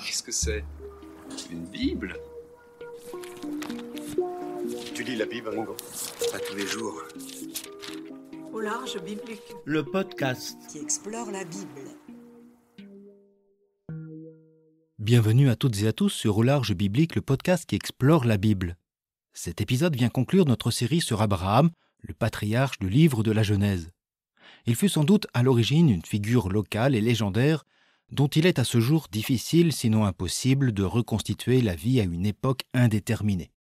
Qu'est-ce que c'est? Une Bible? Tu lis la Bible, Ringo? Pas tous les jours. Au large biblique. Le podcast qui explore la Bible. Bienvenue à toutes et à tous sur Au large biblique, le podcast qui explore la Bible. Cet épisode vient conclure notre série sur Abraham, le patriarche du livre de la Genèse. Il fut sans doute à l'origine une figure locale et légendaire dont il est à ce jour difficile, sinon impossible, de reconstituer la vie à une époque indéterminée.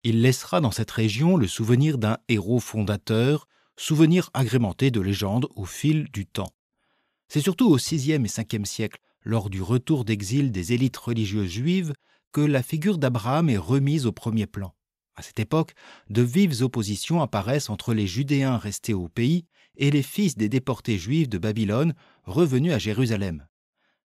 Il laissera dans cette région le souvenir d'un héros fondateur, souvenir agrémenté de légendes au fil du temps. C'est surtout au VIe et Ve siècle, lors du retour d'exil des élites religieuses juives, que la figure d'Abraham est remise au premier plan. À cette époque, de vives oppositions apparaissent entre les Judéens restés au pays et les fils des déportés juifs de Babylone revenus à Jérusalem.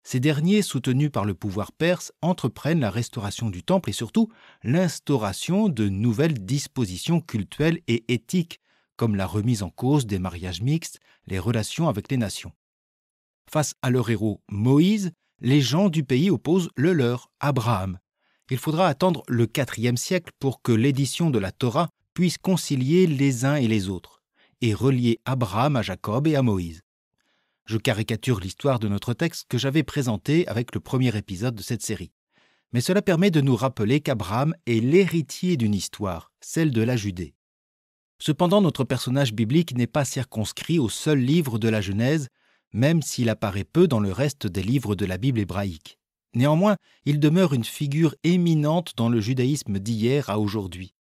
Ces derniers, soutenus par le pouvoir perse, entreprennent la restauration du temple et surtout l'instauration de nouvelles dispositions cultuelles et éthiques, comme la remise en cause des mariages mixtes, les relations avec les nations. Face à leur héros Moïse, les gens du pays opposent le leur, Abraham. Il faudra attendre le IVe siècle pour que l'édition de la Torah puisse concilier les uns et les autres et relier Abraham à Jacob et à Moïse. Je caricature l'histoire de notre texte que j'avais présenté avec le premier épisode de cette série. Mais cela permet de nous rappeler qu'Abraham est l'héritier d'une histoire, celle de la Judée. Cependant, notre personnage biblique n'est pas circonscrit au seul livre de la Genèse, même s'il apparaît peu dans le reste des livres de la Bible hébraïque. Néanmoins, il demeure une figure éminente dans le judaïsme d'hier à aujourd'hui.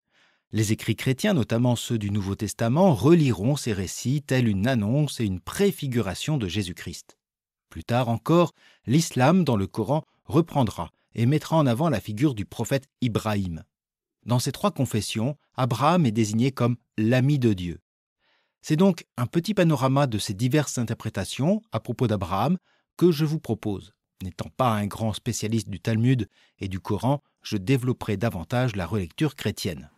Les écrits chrétiens, notamment ceux du Nouveau Testament, relieront ces récits tels une annonce et une préfiguration de Jésus-Christ. Plus tard encore, l'islam dans le Coran reprendra et mettra en avant la figure du prophète Ibrahim. Dans ces trois confessions, Abraham est désigné comme l'ami de Dieu. C'est donc un petit panorama de ces diverses interprétations à propos d'Abraham que je vous propose. N'étant pas un grand spécialiste du Talmud et du Coran, je développerai davantage la relecture chrétienne.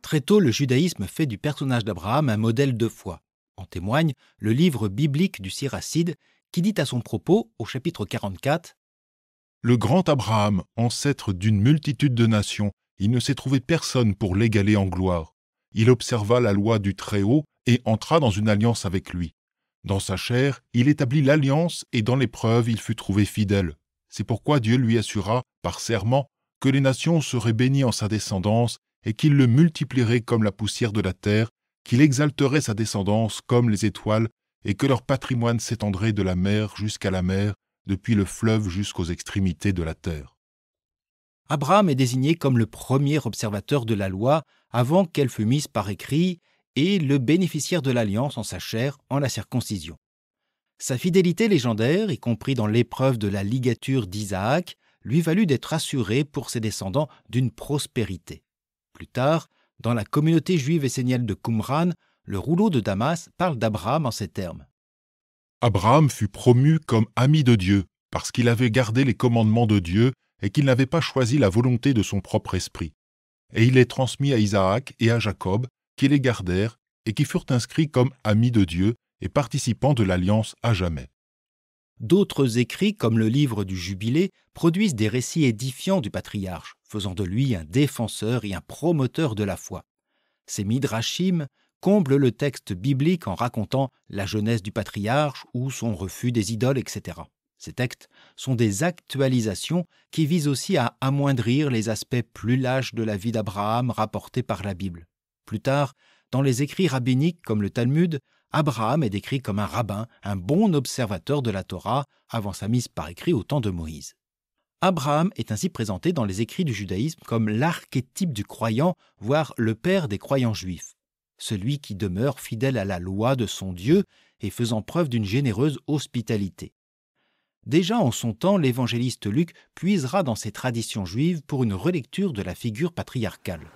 Très tôt, le judaïsme fait du personnage d'Abraham un modèle de foi. En témoigne le livre biblique du Siracide qui dit à son propos, au chapitre 44, « Le grand Abraham, ancêtre d'une multitude de nations, il ne s'est trouvé personne pour l'égaler en gloire. Il observa la loi du Très-Haut et entra dans une alliance avec lui. Dans sa chair, il établit l'alliance et dans l'épreuve, il fut trouvé fidèle. C'est pourquoi Dieu lui assura, par serment, que les nations seraient bénies en sa descendance et qu'il le multiplierait comme la poussière de la terre, qu'il exalterait sa descendance comme les étoiles et que leur patrimoine s'étendrait de la mer jusqu'à la mer, depuis le fleuve jusqu'aux extrémités de la terre. » Abraham est désigné comme le premier observateur de la loi avant qu'elle fût mise par écrit et le bénéficiaire de l'alliance en sa chair en la circoncision. Sa fidélité légendaire, y compris dans l'épreuve de la ligature d'Isaac, lui valut d'être assuré pour ses descendants d'une prospérité. Plus tard, dans la communauté juive essénienne de Qumran, le rouleau de Damas parle d'Abraham en ces termes. Abraham fut promu comme ami de Dieu, parce qu'il avait gardé les commandements de Dieu et qu'il n'avait pas choisi la volonté de son propre esprit. Et il est transmis à Isaac et à Jacob, qui les gardèrent et qui furent inscrits comme amis de Dieu et participants de l'alliance à jamais. D'autres écrits, comme le livre du Jubilé, produisent des récits édifiants du patriarche, faisant de lui un défenseur et un promoteur de la foi. Ces midrashim comblent le texte biblique en racontant la jeunesse du patriarche ou son refus des idoles, etc. Ces textes sont des actualisations qui visent aussi à amoindrir les aspects plus lâches de la vie d'Abraham rapportés par la Bible. Plus tard, dans les écrits rabbiniques comme le Talmud, Abraham est décrit comme un rabbin, un bon observateur de la Torah avant sa mise par écrit au temps de Moïse. Abraham est ainsi présenté dans les écrits du judaïsme comme l'archétype du croyant, voire le père des croyants juifs, celui qui demeure fidèle à la loi de son Dieu et faisant preuve d'une généreuse hospitalité. Déjà en son temps, l'évangéliste Luc puisera dans ses traditions juives pour une relecture de la figure patriarcale.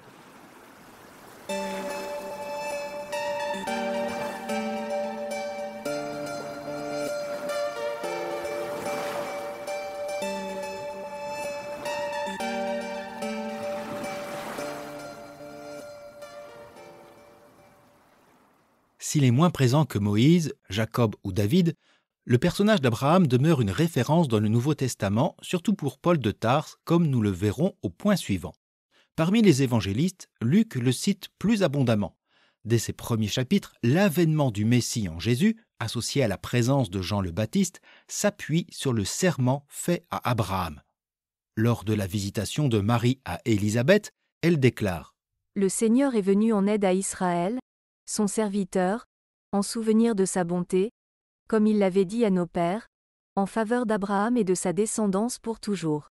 S'il est moins présent que Moïse, Jacob ou David, le personnage d'Abraham demeure une référence dans le Nouveau Testament, surtout pour Paul de Tarse, comme nous le verrons au point suivant. Parmi les évangélistes, Luc le cite plus abondamment. Dès ses premiers chapitres, l'avènement du Messie en Jésus, associé à la présence de Jean le Baptiste, s'appuie sur le serment fait à Abraham. Lors de la visitation de Marie à Élisabeth, elle déclare « Le Seigneur est venu en aide à Israël, son serviteur, en souvenir de sa bonté, comme il l'avait dit à nos pères, en faveur d'Abraham et de sa descendance pour toujours. »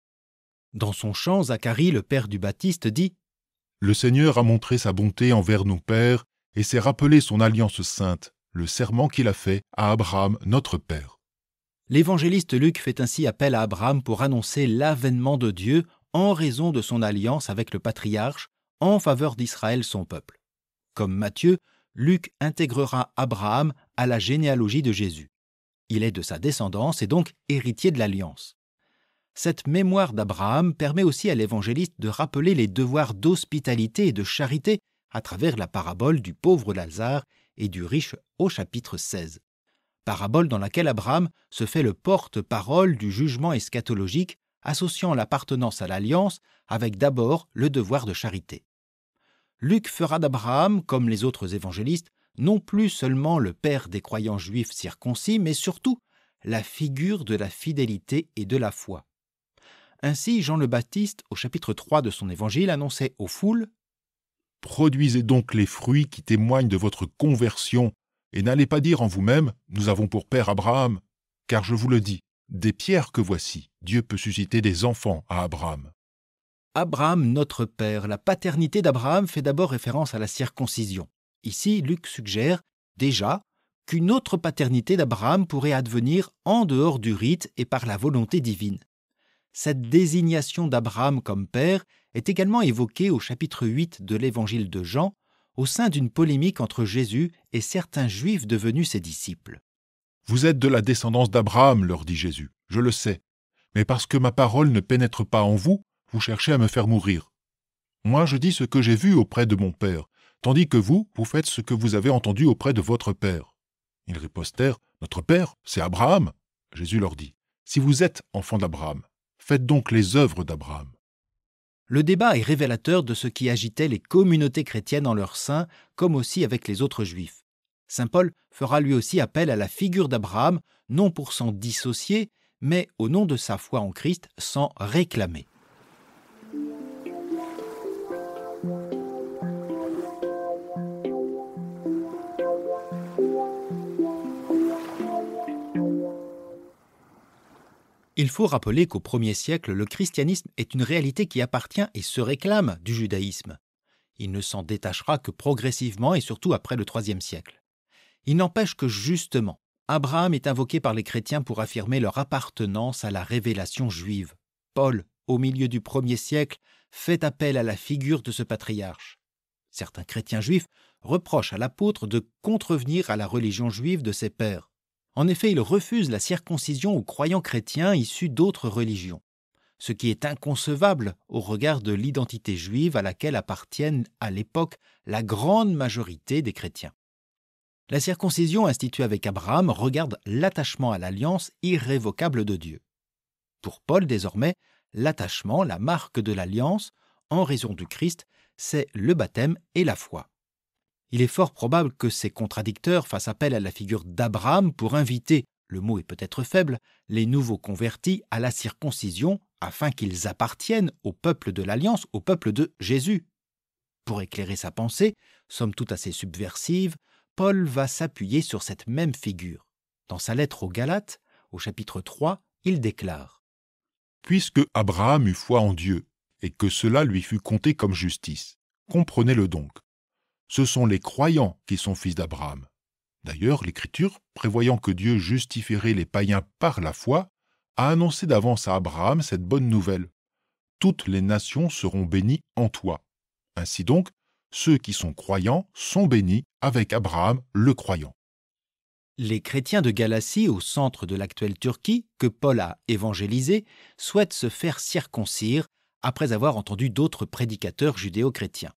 Dans son chant, Zacharie, le père du Baptiste, dit « Le Seigneur a montré sa bonté envers nos pères et s'est rappelé son alliance sainte, le serment qu'il a fait à Abraham, notre père. » L'évangéliste Luc fait ainsi appel à Abraham pour annoncer l'avènement de Dieu en raison de son alliance avec le patriarche en faveur d'Israël, son peuple. Comme Matthieu, Luc intégrera Abraham à la généalogie de Jésus. Il est de sa descendance et donc héritier de l'alliance. Cette mémoire d'Abraham permet aussi à l'évangéliste de rappeler les devoirs d'hospitalité et de charité à travers la parabole du pauvre Lazare et du riche au chapitre 16. Parabole dans laquelle Abraham se fait le porte-parole du jugement eschatologique, associant l'appartenance à l'alliance avec d'abord le devoir de charité. Luc fera d'Abraham, comme les autres évangélistes, non plus seulement le père des croyants juifs circoncis, mais surtout la figure de la fidélité et de la foi. Ainsi, Jean le Baptiste, au chapitre 3 de son évangile, annonçait aux foules « Produisez donc les fruits qui témoignent de votre conversion, et n'allez pas dire en vous-même, nous avons pour père Abraham, car je vous le dis, des pierres que voici, Dieu peut susciter des enfants à Abraham. » Abraham, notre père, la paternité d'Abraham fait d'abord référence à la circoncision. Ici, Luc suggère déjà qu'une autre paternité d'Abraham pourrait advenir en dehors du rite et par la volonté divine. Cette désignation d'Abraham comme père est également évoquée au chapitre 8 de l'évangile de Jean, au sein d'une polémique entre Jésus et certains Juifs devenus ses disciples. « Vous êtes de la descendance d'Abraham, leur dit Jésus, je le sais, mais parce que ma parole ne pénètre pas en vous, vous cherchez à me faire mourir. Moi, je dis ce que j'ai vu auprès de mon père, tandis que vous, vous faites ce que vous avez entendu auprès de votre père. » Ils ripostèrent, « Notre père, c'est Abraham. » Jésus leur dit, « Si vous êtes enfants d'Abraham, faites donc les œuvres d'Abraham. » Le débat est révélateur de ce qui agitait les communautés chrétiennes en leur sein, comme aussi avec les autres juifs. Saint Paul fera lui aussi appel à la figure d'Abraham, non pour s'en dissocier, mais au nom de sa foi en Christ, s'en réclamer. Il faut rappeler qu'au 1er siècle, le christianisme est une réalité qui appartient et se réclame du judaïsme. Il ne s'en détachera que progressivement et surtout après le 3e siècle. Il n'empêche que justement, Abraham est invoqué par les chrétiens pour affirmer leur appartenance à la révélation juive. Paul, au milieu du 1er siècle, fait appel à la figure de ce patriarche. Certains chrétiens juifs reprochent à l'apôtre de contrevenir à la religion juive de ses pères. En effet, il refuse la circoncision aux croyants chrétiens issus d'autres religions, ce qui est inconcevable au regard de l'identité juive à laquelle appartiennent à l'époque la grande majorité des chrétiens. La circoncision instituée avec Abraham regarde l'attachement à l'alliance irrévocable de Dieu. Pour Paul, désormais, l'attachement, la marque de l'alliance, en raison du Christ, c'est le baptême et la foi. Il est fort probable que ces contradicteurs fassent appel à la figure d'Abraham pour inviter, le mot est peut-être faible, les nouveaux convertis à la circoncision afin qu'ils appartiennent au peuple de l'Alliance, au peuple de Jésus. Pour éclairer sa pensée, somme toute assez subversive, Paul va s'appuyer sur cette même figure. Dans sa lettre aux Galates, au chapitre 3, il déclare « Puisque Abraham eut foi en Dieu, et que cela lui fut compté comme justice, comprenez-le donc. Ce sont les croyants qui sont fils d'Abraham. D'ailleurs, l'Écriture, prévoyant que Dieu justifierait les païens par la foi, a annoncé d'avance à Abraham cette bonne nouvelle. Toutes les nations seront bénies en toi. Ainsi donc, ceux qui sont croyants sont bénis avec Abraham le croyant. » Les chrétiens de Galatie, au centre de l'actuelle Turquie, que Paul a évangélisés, souhaitent se faire circoncire après avoir entendu d'autres prédicateurs judéo-chrétiens.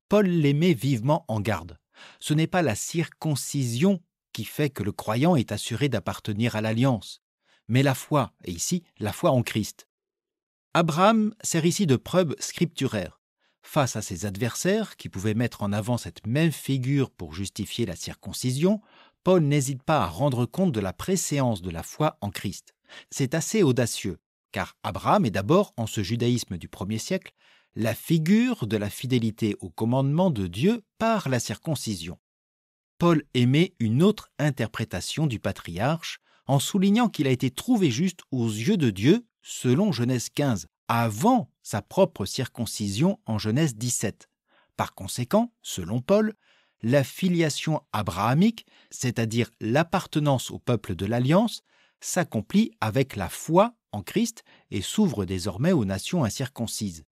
Paul les met vivement en garde. Ce n'est pas la circoncision qui fait que le croyant est assuré d'appartenir à l'alliance, mais la foi, et ici la foi en Christ. Abraham sert ici de preuve scripturaire. Face à ses adversaires qui pouvaient mettre en avant cette même figure pour justifier la circoncision, Paul n'hésite pas à rendre compte de la préséance de la foi en Christ. C'est assez audacieux, car Abraham est d'abord, en ce judaïsme du 1er siècle, la figure de la fidélité au commandement de Dieu par la circoncision. Paul émet une autre interprétation du patriarche en soulignant qu'il a été trouvé juste aux yeux de Dieu, selon Genèse 15, avant sa propre circoncision en Genèse 17. Par conséquent, selon Paul, la filiation abrahamique, c'est-à-dire l'appartenance au peuple de l'Alliance, s'accomplit avec la foi en Christ et s'ouvre désormais aux nations incirconcises.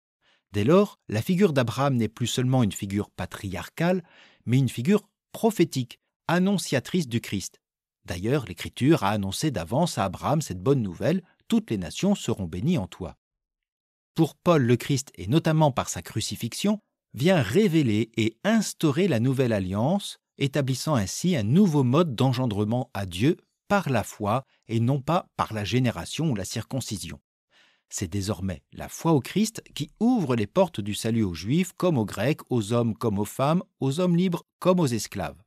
Dès lors, la figure d'Abraham n'est plus seulement une figure patriarcale, mais une figure prophétique, annonciatrice du Christ. D'ailleurs, l'Écriture a annoncé d'avance à Abraham cette bonne nouvelle, « Toutes les nations seront bénies en toi ». Pour Paul, le Christ, et notamment par sa crucifixion, vient révéler et instaurer la nouvelle alliance, établissant ainsi un nouveau mode d'engendrement à Dieu par la foi et non pas par la génération ou la circoncision. C'est désormais la foi au Christ qui ouvre les portes du salut aux Juifs comme aux Grecs, aux hommes comme aux femmes, aux hommes libres comme aux esclaves.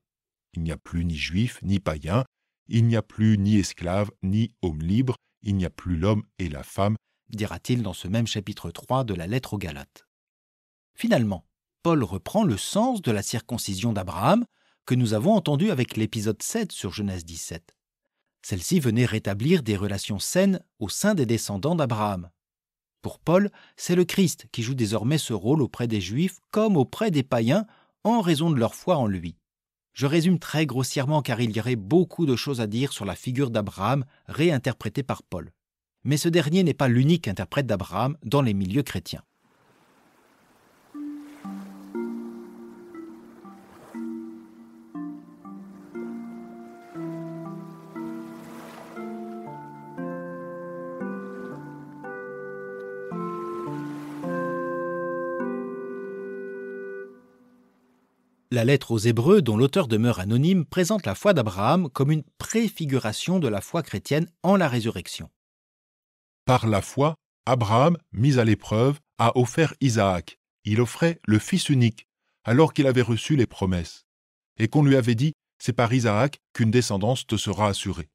Il n'y a plus ni juif ni païen, il n'y a plus ni esclave ni homme libre, il n'y a plus l'homme et la femme, dira-t-il dans ce même chapitre 3 de la lettre aux Galates. Finalement, Paul reprend le sens de la circoncision d'Abraham que nous avons entendu avec l'épisode 7 sur Genèse 17. Celle-ci venait rétablir des relations saines au sein des descendants d'Abraham. Pour Paul, c'est le Christ qui joue désormais ce rôle auprès des Juifs comme auprès des païens en raison de leur foi en lui. Je résume très grossièrement car il y aurait beaucoup de choses à dire sur la figure d'Abraham réinterprétée par Paul. Mais ce dernier n'est pas l'unique interprète d'Abraham dans les milieux chrétiens. La lettre aux Hébreux, dont l'auteur demeure anonyme, présente la foi d'Abraham comme une préfiguration de la foi chrétienne en la résurrection. Par la foi, Abraham, mis à l'épreuve, a offert Isaac. Il offrait le fils unique, alors qu'il avait reçu les promesses. Et qu'on lui avait dit, c'est par Isaac qu'une descendance te sera assurée.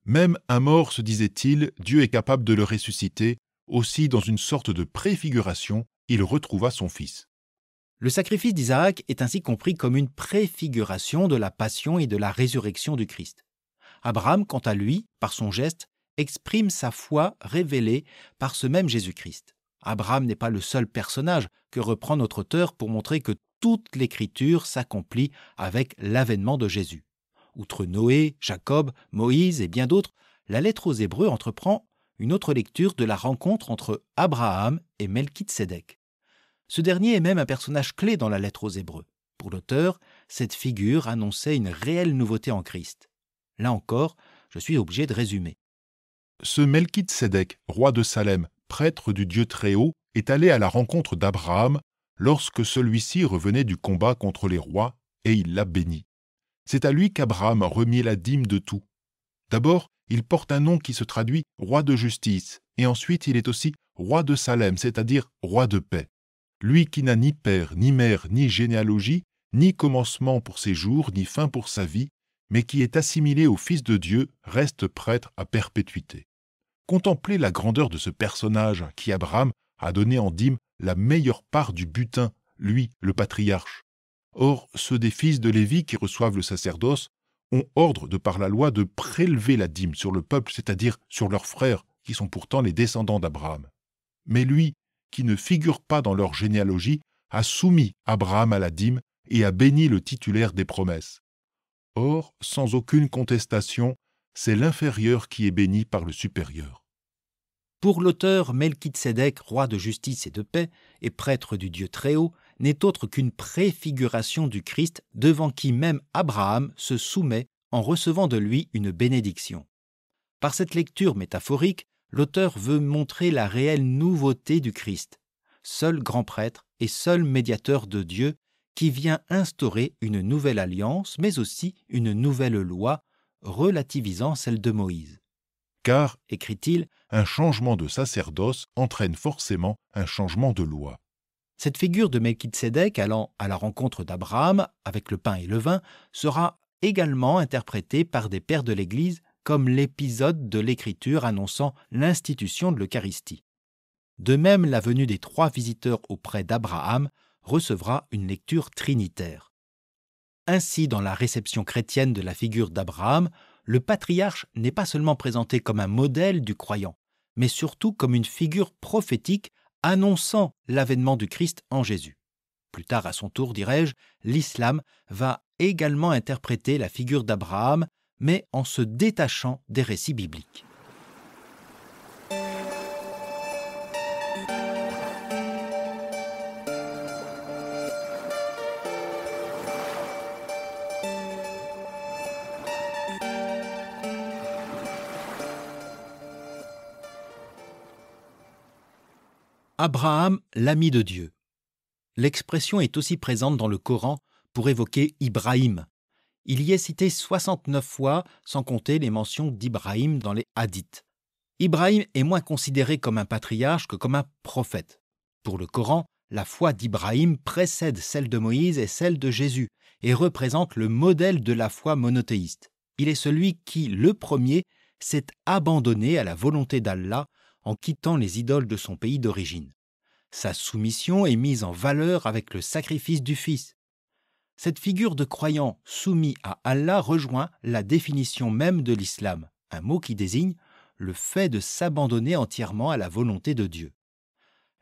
Même un mort, se disait-il, Dieu est capable de le ressusciter. Aussi, dans une sorte de préfiguration, il retrouva son fils. Le sacrifice d'Isaac est ainsi compris comme une préfiguration de la passion et de la résurrection du Christ. Abraham, quant à lui, par son geste, exprime sa foi révélée par ce même Jésus-Christ. Abraham n'est pas le seul personnage que reprend notre auteur pour montrer que toute l'Écriture s'accomplit avec l'avènement de Jésus. Outre Noé, Jacob, Moïse et bien d'autres, la lettre aux Hébreux entreprend une autre lecture de la rencontre entre Abraham et Melchitsédek. Ce dernier est même un personnage clé dans la lettre aux Hébreux. Pour l'auteur, cette figure annonçait une réelle nouveauté en Christ. Là encore, je suis obligé de résumer. Ce Melchitsédek, roi de Salem, prêtre du Dieu Très-Haut, est allé à la rencontre d'Abraham lorsque celui-ci revenait du combat contre les rois, et il l'a béni. C'est à lui qu'Abraham remit la dîme de tout. D'abord, il porte un nom qui se traduit « roi de justice », et ensuite il est aussi « roi de Salem », c'est-à-dire « roi de paix ». Lui qui n'a ni père, ni mère, ni généalogie, ni commencement pour ses jours, ni fin pour sa vie, mais qui est assimilé au Fils de Dieu, reste prêtre à perpétuité. Contemplez la grandeur de ce personnage qui Abraham a donné en dîme la meilleure part du butin, lui, le patriarche. Or, ceux des fils de Lévi qui reçoivent le sacerdoce ont ordre de par la loi de prélever la dîme sur le peuple, c'est-à-dire sur leurs frères, qui sont pourtant les descendants d'Abraham. Mais lui, qui ne figure pas dans leur généalogie, a soumis Abraham à la dîme et a béni le titulaire des promesses. Or, sans aucune contestation, c'est l'inférieur qui est béni par le supérieur. Pour l'auteur, Melchitsédek, roi de justice et de paix, et prêtre du Dieu Très-Haut, n'est autre qu'une préfiguration du Christ devant qui même Abraham se soumet en recevant de lui une bénédiction. Par cette lecture métaphorique, l'auteur veut montrer la réelle nouveauté du Christ, seul grand prêtre et seul médiateur de Dieu, qui vient instaurer une nouvelle alliance, mais aussi une nouvelle loi relativisant celle de Moïse. Car, Écrit-il, un changement de sacerdoce entraîne forcément un changement de loi. cette figure de Melchizedek allant à la rencontre d'Abraham avec le pain et le vin sera également interprétée par des pères de l'Église comme l'épisode de l'Écriture annonçant l'institution de l'Eucharistie. De même, la venue des 3 visiteurs auprès d'Abraham recevra une lecture trinitaire. Ainsi, dans la réception chrétienne de la figure d'Abraham, le patriarche n'est pas seulement présenté comme un modèle du croyant, mais surtout comme une figure prophétique annonçant l'avènement du Christ en Jésus. Plus tard, à son tour, dirais-je, l'islam va également interpréter la figure d'Abraham, mais en se détachant des récits bibliques. Abraham, l'ami de Dieu. L'expression est aussi présente dans le Coran pour évoquer Ibrahim. Il y est cité 69 fois, sans compter les mentions d'Ibrahim dans les hadiths. Ibrahim est moins considéré comme un patriarche que comme un prophète. Pour le Coran, la foi d'Ibrahim précède celle de Moïse et celle de Jésus et représente le modèle de la foi monothéiste. Il est celui qui, le premier, s'est abandonné à la volonté d'Allah en quittant les idoles de son pays d'origine. Sa soumission est mise en valeur avec le sacrifice du Fils. Cette figure de croyant soumis à Allah rejoint la définition même de l'islam, un mot qui désigne le fait de s'abandonner entièrement à la volonté de Dieu.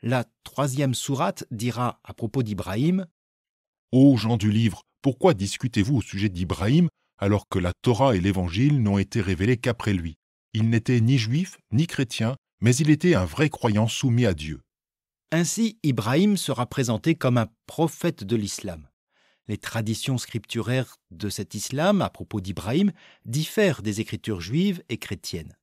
La 3e sourate dira à propos d'Ibrahim : « Ô gens du livre, pourquoi discutez-vous au sujet d'Ibrahim alors que la Torah et l'Évangile n'ont été révélés qu'après lui ? Il n'était ni juif ni chrétien, mais il était un vrai croyant soumis à Dieu. » Ainsi, Ibrahim sera présenté comme un prophète de l'islam. Les traditions scripturaires de cet islam, à propos d'Ibrahim, diffèrent des écritures juives et chrétiennes.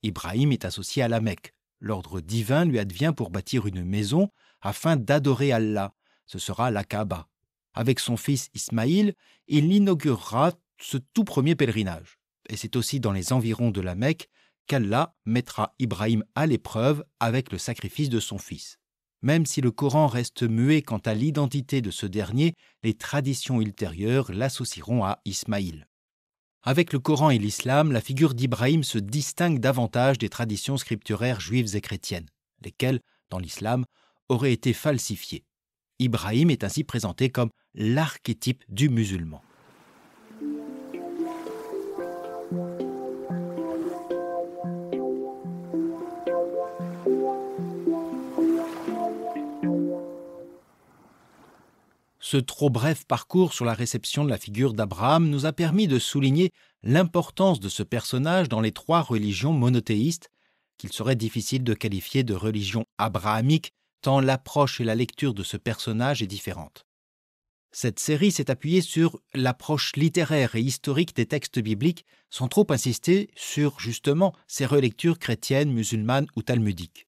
Ibrahim est associé à la Mecque. L'ordre divin lui advient pour bâtir une maison afin d'adorer Allah. Ce sera la Kaaba. Avec son fils Ismaïl, il inaugurera ce tout premier pèlerinage. Et c'est aussi dans les environs de la Mecque qu'Allah mettra Ibrahim à l'épreuve avec le sacrifice de son fils. Même si le Coran reste muet quant à l'identité de ce dernier, les traditions ultérieures l'associeront à Ismaïl. Avec le Coran et l'islam, la figure d'Ibrahim se distingue davantage des traditions scripturaires juives et chrétiennes, lesquelles, dans l'islam, auraient été falsifiées. Ibrahim est ainsi présenté comme l'archétype du musulman. Ce trop bref parcours sur la réception de la figure d'Abraham nous a permis de souligner l'importance de ce personnage dans les 3 religions monothéistes, qu'il serait difficile de qualifier de religion abrahamique, tant l'approche et la lecture de ce personnage est différente. Cette série s'est appuyée sur l'approche littéraire et historique des textes bibliques, sans trop insister sur, justement, ces relectures chrétiennes, musulmanes ou talmudiques.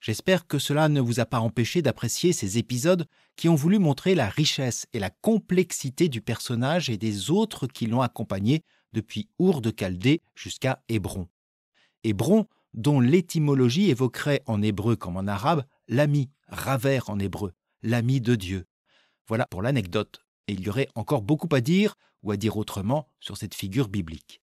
J'espère que cela ne vous a pas empêché d'apprécier ces épisodes qui ont voulu montrer la richesse et la complexité du personnage et des autres qui l'ont accompagné depuis Our de Chaldée jusqu'à Hébron. Hébron, dont l'étymologie évoquerait en hébreu comme en arabe l'ami, raver en hébreu, l'ami de Dieu. Voilà pour l'anecdote, et il y aurait encore beaucoup à dire, ou à dire autrement, sur cette figure biblique.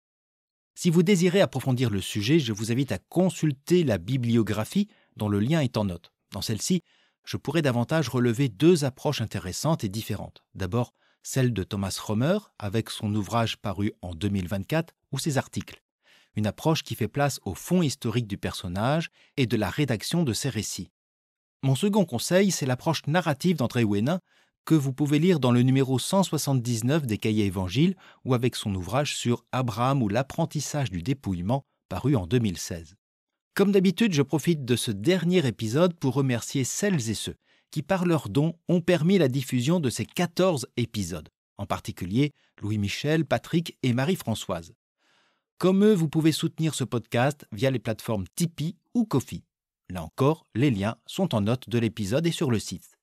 Si vous désirez approfondir le sujet, je vous invite à consulter la bibliographie dont le lien est en note. Dans celle-ci, je pourrais davantage relever 2 approches intéressantes et différentes. D'abord, celle de Thomas Romer, avec son ouvrage paru en 2024, ou ses articles. Une approche qui fait place au fond historique du personnage et de la rédaction de ses récits. Mon second conseil, c'est l'approche narrative d'André Ouénin, que vous pouvez lire dans le numéro 179 des Cahiers Évangiles ou avec son ouvrage sur Abraham ou l'apprentissage du dépouillement, paru en 2016. Comme d'habitude, je profite de ce dernier épisode pour remercier celles et ceux qui, par leurs dons, ont permis la diffusion de ces 14 épisodes, en particulier Louis-Michel, Patrick et Marie-Françoise. Comme eux, vous pouvez soutenir ce podcast via les plateformes Tipeee ou Ko-fi. Là encore, les liens sont en note de l'épisode et sur le site.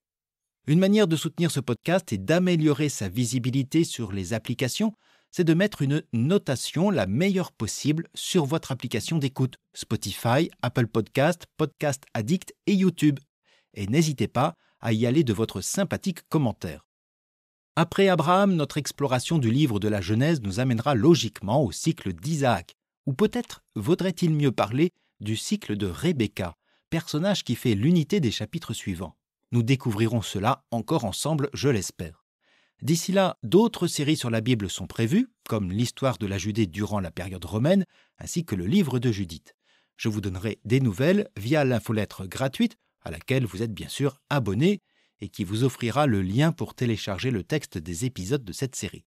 Une manière de soutenir ce podcast et d'améliorer sa visibilité sur les applications, c'est de mettre une notation la meilleure possible sur votre application d'écoute, Spotify, Apple Podcast, Podcast Addict et YouTube. Et n'hésitez pas à y aller de votre sympathique commentaire. Après Abraham, notre exploration du livre de la Genèse nous amènera logiquement au cycle d'Isaac, ou peut-être vaudrait-il mieux parler du cycle de Rebecca, personnage qui fait l'unité des chapitres suivants. Nous découvrirons cela encore ensemble, je l'espère. D'ici là, d'autres séries sur la Bible sont prévues, comme l'histoire de la Judée durant la période romaine, ainsi que le livre de Judith. Je vous donnerai des nouvelles via l'infolettre gratuite, à laquelle vous êtes bien sûr abonné, et qui vous offrira le lien pour télécharger le texte des épisodes de cette série.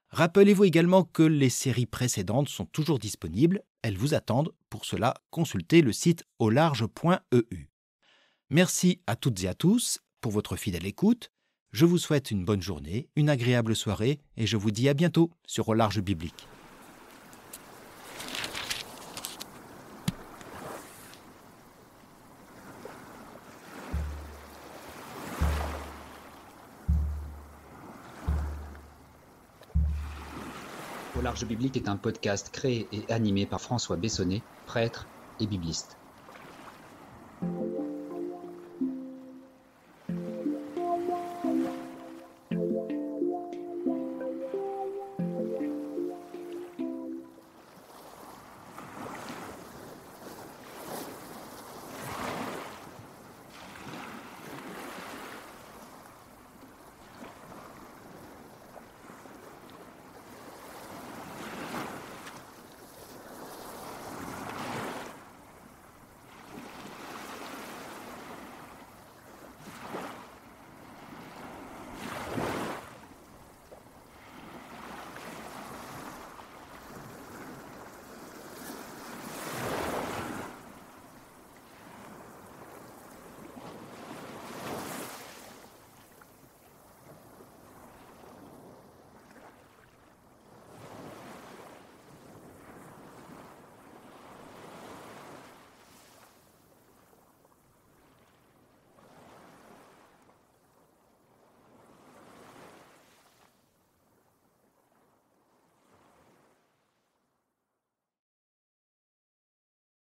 Rappelez-vous également que les séries précédentes sont toujours disponibles, elles vous attendent, pour cela consultez le site aularge.eu. Merci à toutes et à tous pour votre fidèle écoute. Je vous souhaite une bonne journée, une agréable soirée et je vous dis à bientôt sur Au Large Biblique. Au Large Biblique est un podcast créé et animé par François Bessonnet, prêtre et bibliste.